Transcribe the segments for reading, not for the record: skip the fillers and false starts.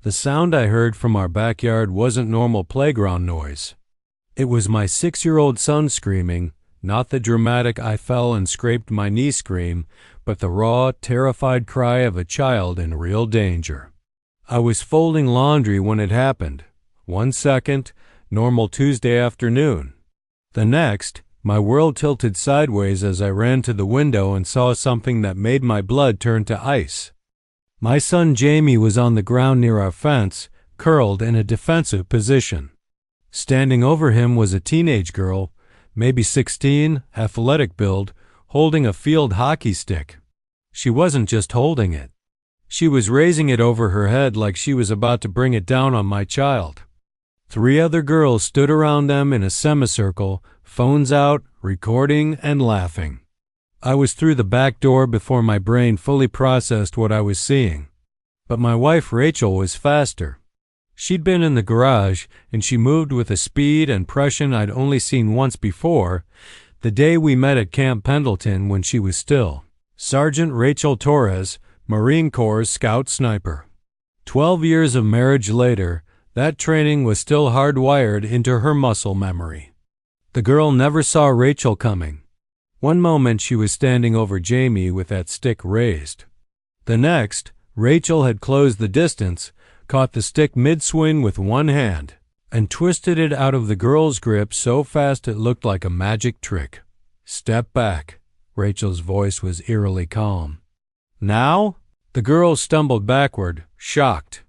The sound I heard from our backyard wasn't normal playground noise. It was my 6-year-old son screaming, not the dramatic "I fell and scraped my knee" scream, but the raw, terrified cry of a child in real danger. I was folding laundry when it happened. 1 second, normal Tuesday afternoon. The next, my world tilted sideways as I ran to the window and saw something that made my blood turn to ice. My son Jamie was on the ground near our fence, curled in a defensive position. Standing over him was a teenage girl, maybe 16, athletic build, holding a field hockey stick. She wasn't just holding it. She was raising it over her head like she was about to bring it down on my child. 3 other girls stood around them in a semicircle, phones out, recording and laughing. I was through the back door before my brain fully processed what I was seeing. But my wife Rachel was faster. She'd been in the garage, and she moved with a speed and precision I'd only seen once before, the day we met at Camp Pendleton when she was still Sergeant Rachel Torres, Marine Corps Scout Sniper. 12 years of marriage later, that training was still hardwired into her muscle memory. The girl never saw Rachel coming. One moment she was standing over Jamie with that stick raised. The next, Rachel had closed the distance, caught the stick mid-swing with one hand, and twisted it out of the girl's grip so fast it looked like a magic trick. "Step back." Rachel's voice was eerily calm. "Now?" The girl stumbled backward, shocked.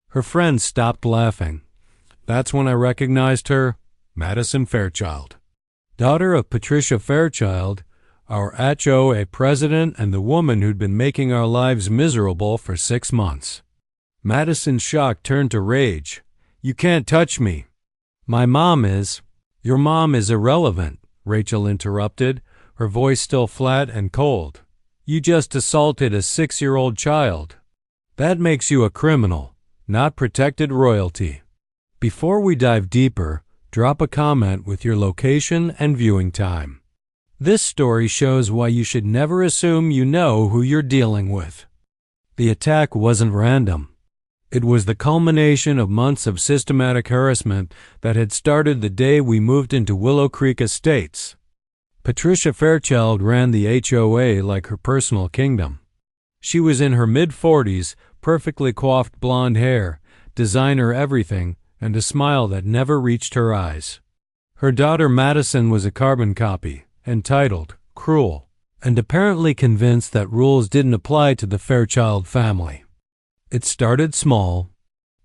Her friends stopped laughing. That's when I recognized her, Madison Fairchild. Daughter of Patricia Fairchild, our HOA president and the woman who'd been making our lives miserable for 6 months. Madison's shock turned to rage. "You can't touch me." "My mom is." "Your mom is irrelevant," Rachel interrupted, her voice still flat and cold. "You just assaulted a 6-year-old child. That makes you a criminal, not protected royalty." Before we dive deeper, drop a comment with your location and viewing time. This story shows why you should never assume you know who you're dealing with. The attack wasn't random. It was the culmination of months of systematic harassment that had started the day we moved into Willow Creek Estates. Patricia Fairchild ran the HOA like her personal kingdom. She was in her mid-40s, perfectly coiffed blonde hair, designer everything, and a smile that never reached her eyes. Her daughter Madison was a carbon copy, entitled Cruel, and apparently convinced that rules didn't apply to the Fairchild family. It started small.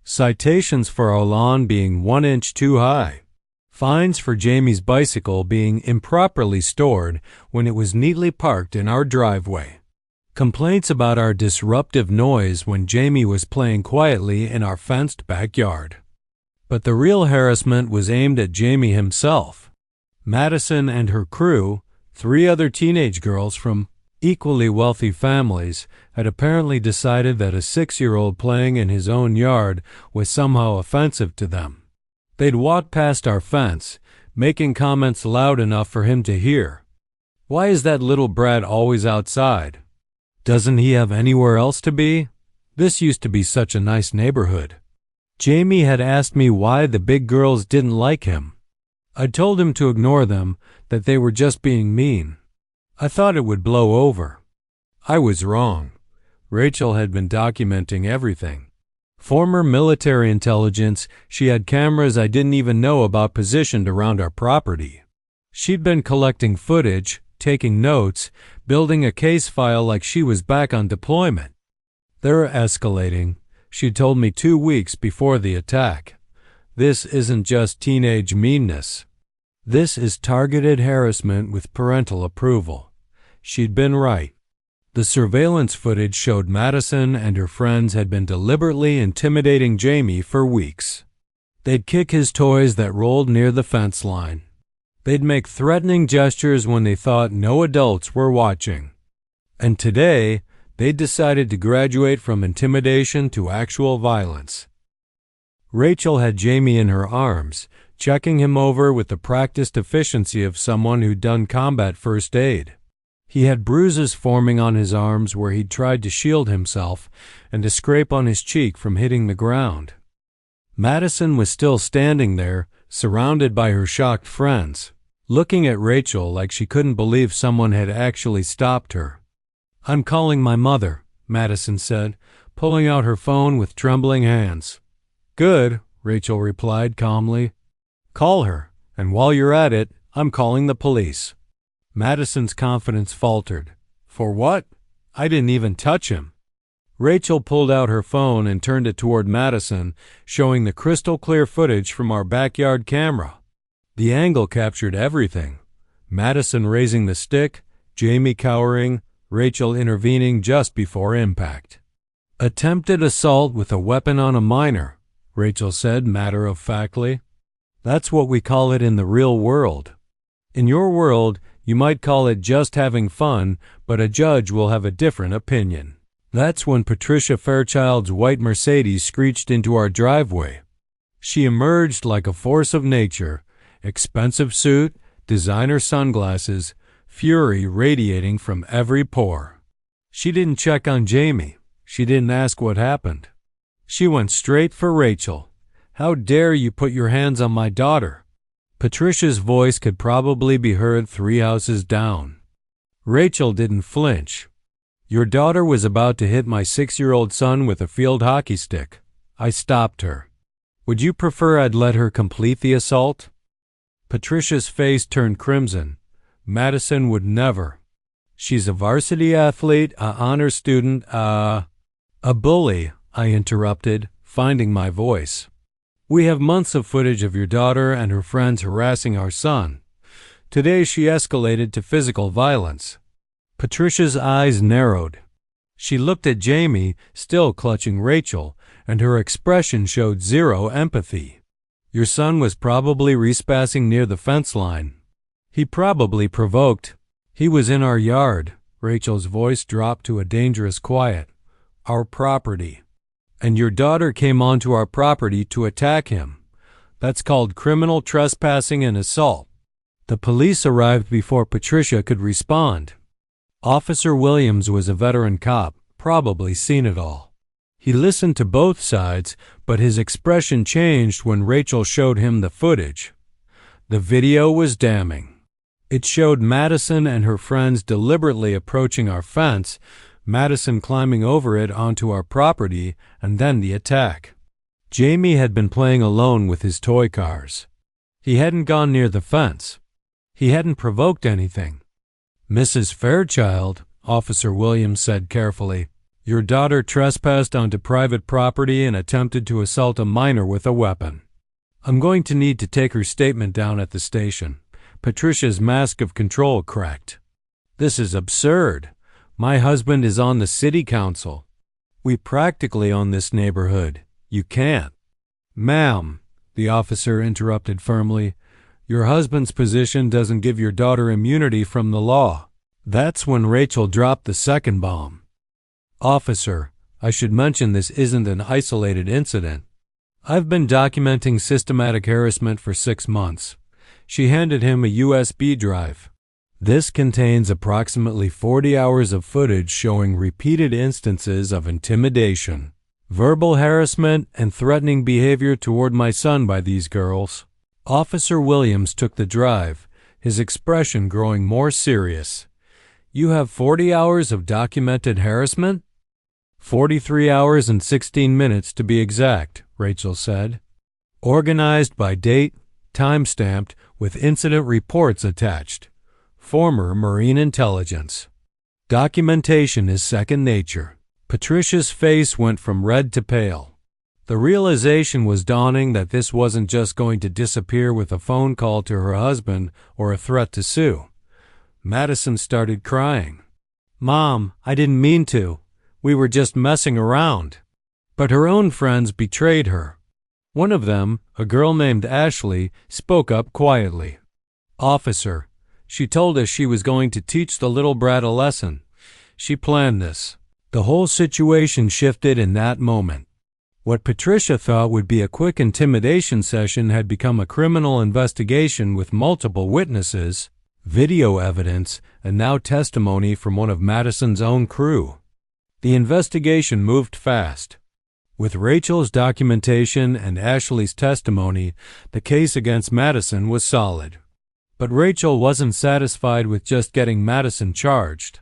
Citations for our lawn being 1 inch too high. Fines for Jamie's bicycle being improperly stored when it was neatly parked in our driveway. Complaints about our disruptive noise when Jamie was playing quietly in our fenced backyard. But the real harassment was aimed at Jamie himself. Madison and her crew, 3 other teenage girls from equally wealthy families, had apparently decided that a 6-year-old playing in his own yard was somehow offensive to them. They'd walk past our fence, making comments loud enough for him to hear. "Why is that little brat always outside? Doesn't he have anywhere else to be? This used to be such a nice neighborhood." Jamie had asked me why the big girls didn't like him. I told him to ignore them, that they were just being mean. I thought it would blow over. I was wrong. Rachel had been documenting everything. Former military intelligence, she had cameras I didn't even know about positioned around our property. She'd been collecting footage, taking notes, building a case file like she was back on deployment. They're escalating, she told me 2 weeks before the attack. This isn't just teenage meanness. This is targeted harassment with parental approval. She'd been right. The surveillance footage showed Madison and her friends had been deliberately intimidating Jamie for weeks. They'd kick his toys that rolled near the fence line. They'd make threatening gestures when they thought no adults were watching. And today, they'd decided to graduate from intimidation to actual violence. Rachel had Jamie in her arms, checking him over with the practiced efficiency of someone who'd done combat first aid. He had bruises forming on his arms where he'd tried to shield himself, and a scrape on his cheek from hitting the ground. Madison was still standing there, surrounded by her shocked friends, looking at Rachel like she couldn't believe someone had actually stopped her. "I'm calling my mother," Madison said, pulling out her phone with trembling hands. "Good," Rachel replied calmly. "Call her, and while you're at it, I'm calling the police." Madison's confidence faltered. "For what? I didn't even touch him." Rachel pulled out her phone and turned it toward Madison, showing the crystal clear footage from our backyard camera. The angle captured everything. Madison raising the stick, Jamie cowering, Rachel intervening just before impact. "Attempted assault with a weapon on a minor," Rachel said matter-of-factly. "That's what we call it in the real world. In your world, you might call it just having fun, but a judge will have a different opinion." That's when Patricia Fairchild's white Mercedes screeched into our driveway. She emerged like a force of nature, expensive suit, designer sunglasses, fury radiating from every pore. She didn't check on Jamie. She didn't ask what happened. She went straight for Rachel. "How dare you put your hands on my daughter?" Patricia's voice could probably be heard 3 houses down. Rachel didn't flinch. "Your daughter was about to hit my 6-year-old son with a field hockey stick. I stopped her. Would you prefer I'd let her complete the assault?" Patricia's face turned crimson. Madison would never. "She's a varsity athlete, a honor student, a bully," I interrupted, finding my voice. "We have months of footage of your daughter and her friends harassing our son. Today she escalated to physical violence." Patricia's eyes narrowed. She looked at Jamie, still clutching Rachel, and her expression showed zero empathy. "Your son was probably respassing near the fence line. He probably provoked. He was in our yard." Rachel's voice dropped to a dangerous quiet. "Our property. And your daughter came onto our property to attack him. That's called criminal trespassing and assault." The police arrived before Patricia could respond. Officer Williams was a veteran cop, probably seen it all. He listened to both sides, but his expression changed when Rachel showed him the footage. The video was damning. It showed Madison and her friends deliberately approaching our fence, Madison climbing over it onto our property, and then the attack. Jamie had been playing alone with his toy cars. He hadn't gone near the fence. He hadn't provoked anything. "Mrs. Fairchild," Officer Williams said carefully, "your daughter trespassed onto private property and attempted to assault a minor with a weapon. I'm going to need to take her statement down at the station." Patricia's mask of control cracked. "This is absurd. My husband is on the city council. We practically own this neighborhood. You can't." "Ma'am," the officer interrupted firmly, "your husband's position doesn't give your daughter immunity from the law." That's when Rachel dropped the second bomb. "Officer, I should mention this isn't an isolated incident. I've been documenting systematic harassment for 6 months. She handed him a USB drive. This contains approximately 40 hours of footage showing repeated instances of intimidation, verbal harassment, and threatening behavior toward my son by these girls." Officer Williams took the drive, his expression growing more serious. "You have 40 hours of documented harassment?" 43 hours and 16 minutes to be exact, Rachel said. "Organized by date, time-stamped, with incident reports attached. Former Marine Intelligence. Documentation is second nature." Patricia's face went from red to pale. The realization was dawning that this wasn't just going to disappear with a phone call to her husband or a threat to sue. Madison started crying. "Mom, I didn't mean to. We were just messing around." But her own friends betrayed her. One of them, a girl named Ashley, spoke up quietly. "Officer, she told us she was going to teach the little brat a lesson. She planned this." The whole situation shifted in that moment. What Patricia thought would be a quick intimidation session had become a criminal investigation with multiple witnesses. video evidence, and now testimony from one of Madison's own crew. The investigation moved fast. With Rachel's documentation and Ashley's testimony, the case against Madison was solid. But Rachel wasn't satisfied with just getting Madison charged.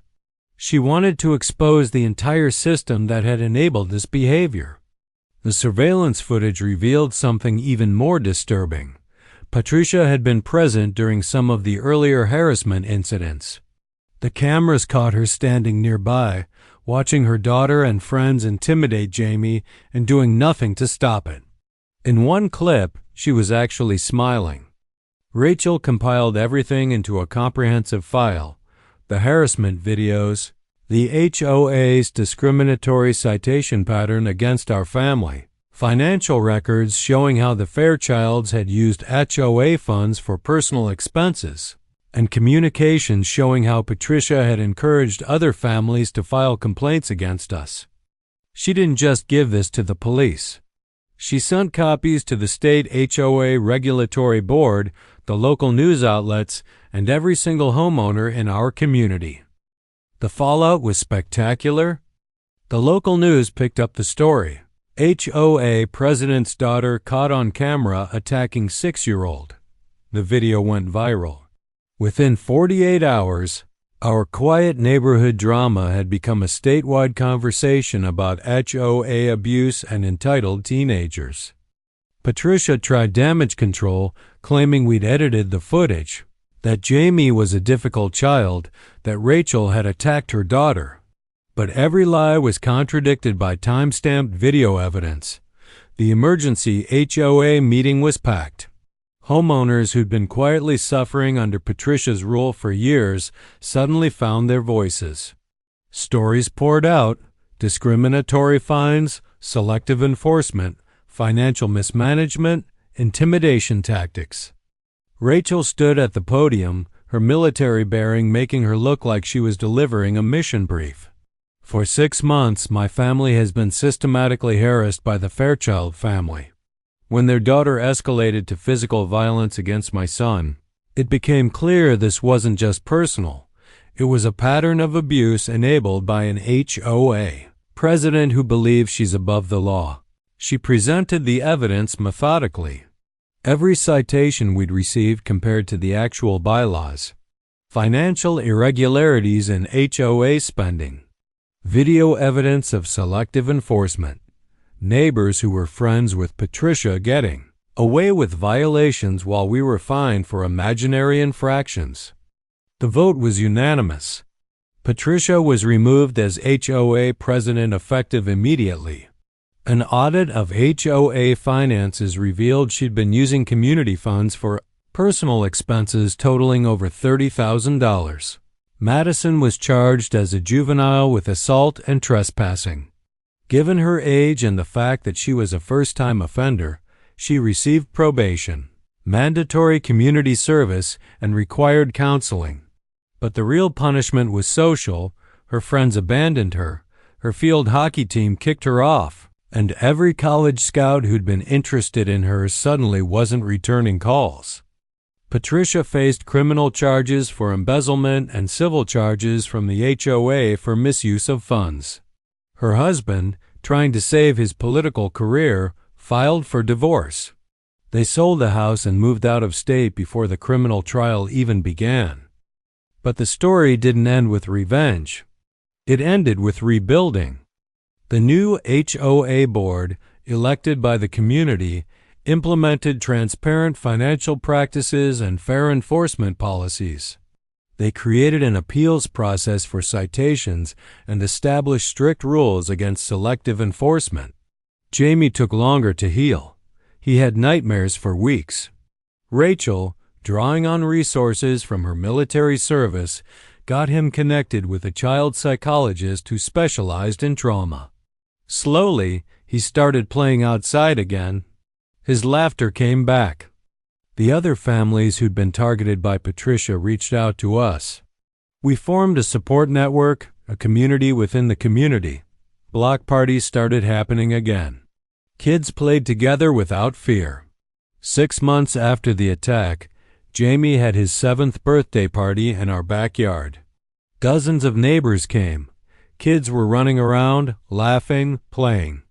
She wanted to expose the entire system that had enabled this behavior. The surveillance footage revealed something even more disturbing. Patricia had been present during some of the earlier harassment incidents. The cameras caught her standing nearby, watching her daughter and friends intimidate Jamie and doing nothing to stop it. In one clip, she was actually smiling. Rachel compiled everything into a comprehensive file: the harassment videos, the HOA's discriminatory citation pattern against our family, financial records showing how the Fairchilds had used HOA funds for personal expenses, and communications showing how Patricia had encouraged other families to file complaints against us. She didn't just give this to the police. She sent copies to the state HOA regulatory board, the local news outlets, and every single homeowner in our community. The fallout was spectacular. The local news picked up the story. HOA president's daughter caught on camera attacking 6-year-old. The video went viral. Within 48 hours, our quiet neighborhood drama had become a statewide conversation about HOA abuse and entitled teenagers. Patricia tried damage control, claiming we'd edited the footage, that Jamie was a difficult child, that Rachel had attacked her daughter. But every lie was contradicted by time-stamped video evidence. The emergency HOA meeting was packed. Homeowners who'd been quietly suffering under Patricia's rule for years suddenly found their voices. Stories poured out: discriminatory fines, selective enforcement, financial mismanagement, intimidation tactics. Rachel stood at the podium, her military bearing making her look like she was delivering a mission brief. For 6 months, my family has been systematically harassed by the Fairchild family. When their daughter escalated to physical violence against my son, it became clear this wasn't just personal. It was a pattern of abuse enabled by an HOA president who believes she's above the law. She presented the evidence methodically. Every citation we'd received compared to the actual bylaws. Financial irregularities in HOA spending. Video evidence of selective enforcement. Neighbors who were friends with Patricia getting away with violations while we were fined for imaginary infractions. The vote was unanimous. Patricia was removed as HOA president effective immediately. An audit of HOA finances revealed she'd been using community funds for personal expenses totaling over $30,000. Madison was charged as a juvenile with assault and trespassing. Given her age and the fact that she was a first-time offender, she received probation, mandatory community service, and required counseling. But the real punishment was social. Her friends abandoned her, her field hockey team kicked her off, and every college scout who'd been interested in her suddenly wasn't returning calls. Patricia faced criminal charges for embezzlement and civil charges from the HOA for misuse of funds. Her husband, trying to save his political career, filed for divorce. They sold the house and moved out of state before the criminal trial even began. But the story didn't end with revenge. It ended with rebuilding. The new HOA board, elected by the community, implemented transparent financial practices and fair enforcement policies. They created an appeals process for citations and established strict rules against selective enforcement. Jamie took longer to heal. He had nightmares for weeks. Rachel, drawing on resources from her military service, got him connected with a child psychologist who specialized in trauma. Slowly, he started playing outside again. His laughter came back. The other families who'd been targeted by Patricia reached out to us. We formed a support network, a community within the community. Block parties started happening again. Kids played together without fear. 6 months after the attack, Jamie had his 7th birthday party in our backyard. Dozens of neighbors came. Kids were running around, laughing, playing.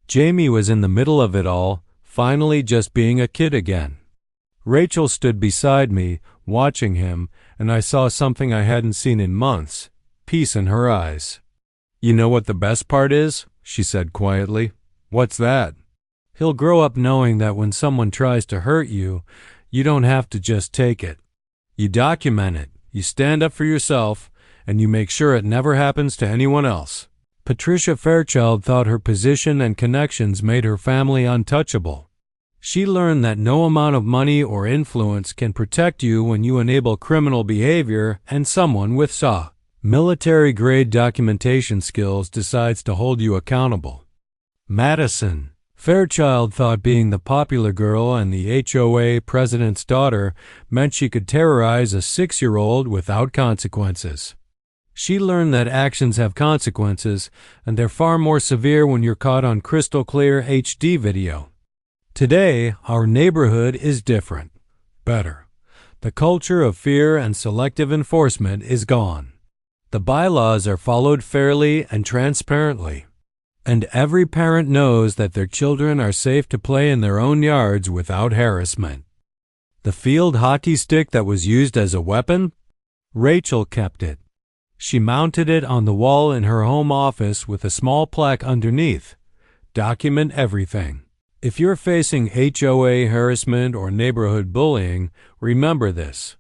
Jamie was in the middle of it all, finally just being a kid again. Rachel stood beside me, watching him, and I saw something I hadn't seen in months, peace in her eyes. "You know what the best part is?" she said quietly. "What's that?" "He'll grow up knowing that when someone tries to hurt you, you don't have to just take it. You document it, you stand up for yourself, and you make sure it never happens to anyone else." Patricia Fairchild thought her position and connections made her family untouchable. She learned that no amount of money or influence can protect you when you enable criminal behavior and someone with military-grade documentation skills decides to hold you accountable. Madison Fairchild thought being the popular girl and the HOA president's daughter meant she could terrorize a 6-year-old without consequences. She learned that actions have consequences, and they're far more severe when you're caught on crystal-clear HD video. Today, our neighborhood is different. Better. The culture of fear and selective enforcement is gone. The bylaws are followed fairly and transparently. And every parent knows that their children are safe to play in their own yards without harassment. The field hockey stick that was used as a weapon? Rachel kept it. She mounted it on the wall in her home office with a small plaque underneath. Document everything. If you're facing HOA harassment or neighborhood bullying, remember this.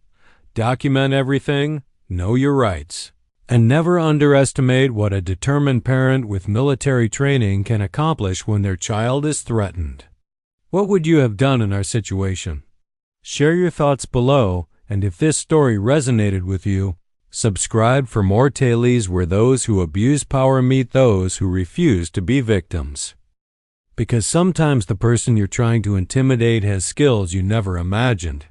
Document everything, know your rights. And never underestimate what a determined parent with military training can accomplish when their child is threatened. What would you have done in our situation? Share your thoughts below, and if this story resonated with you, subscribe for more tales where those who abuse power meet those who refuse to be victims. Because sometimes the person you're trying to intimidate has skills you never imagined.